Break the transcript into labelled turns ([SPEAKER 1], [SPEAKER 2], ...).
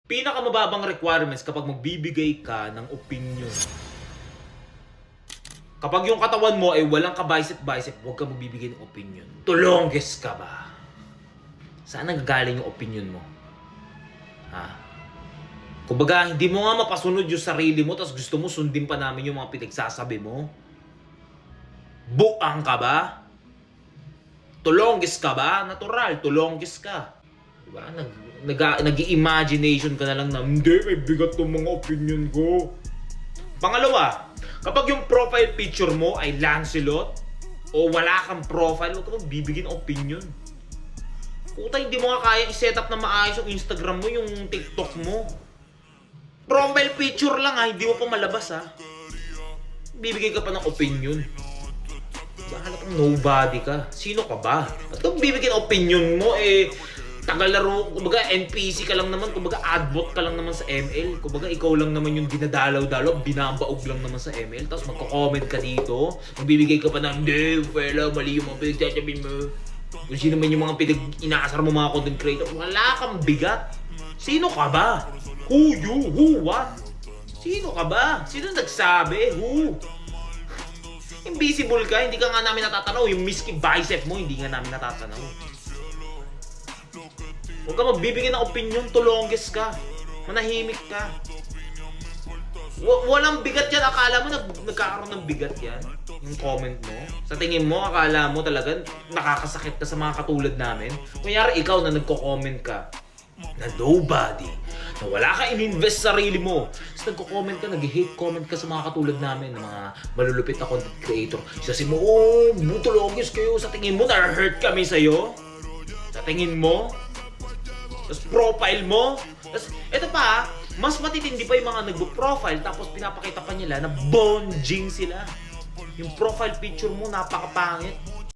[SPEAKER 1] Pinakamababang requirements kapag magbibigay ka ng opinion. Kapag yung katawan mo ay walang ka-bicep-bicep, huwag ka magbibigay ng opinion. Tulongges ka ba? Saan nagagaling yung opinion mo? Ha? Kumbaga, hindi mo nga mapasunod yung sarili mo tapos gusto mo sundin pa namin yung mga pinagsasabi mo? Buang ka ba? Tulongges ka ba? Natural, tulongges ka. Diba? Nag-i-imagination ka na lang na, hindi, may bigat tong mga opinion ko. Pangalawa, kapag yung profile picture mo ay Lancelot o wala kang profile, huwag ka magbibigay ng opinion. Puta, hindi mo nga kaya i-set up na maayos yung Instagram mo, yung TikTok mo. Profile picture lang ha, hindi mo pa malabas ha. Bibigay ka pa ng opinion. Bahala kang nobody ka. Sino ka ba? At kung bibigyan ng opinion mo, tagalaro, kumbaga NPC ka lang naman, kumbaga adbot ka lang naman sa ML. Kumbaga ikaw lang naman yung dinadalaw-dalaw, binabaog lang naman sa ML. Tapos magko-comment ka dito, magbibigay ka pa ng, hindi, wala, mali yung mga pinagsasabihin mo. Kung sino man yung mga inaasar mo mga content creator, wala kang bigat. Sino ka ba? Who you? Who what? Sino ka ba? Sino nagsabi? Who? Invisible ka, hindi ka nga namin natatanaw. Yung miski bicep mo, hindi nga namin natatanaw. Huwag ka magbibigay ng opinion, tulongges ka. Manahimik ka. Walang bigat yan. Akala mo nagkakaroon ng bigat yan? Yung comment mo? Sa tingin mo, akala mo talaga nakakasakit ka sa mga katulad namin? Kunyari ikaw na nagko-comment ka na nobody, na wala ka in-invest sa sarili mo. Tapos nagko-comment ka, nag-hate comment ka sa mga katulad namin, na mga malulupit na content creator. Sabi mo, butulogis kayo. Sa tingin mo, na-hurt kami sa'yo? Sa tingin mo? Tapos profile mo? Tapos, eto pa, mas matitindi pa yung mga nagbo-profile tapos pinapakita pa nila na bonjing sila. Yung profile picture mo, napakapangit.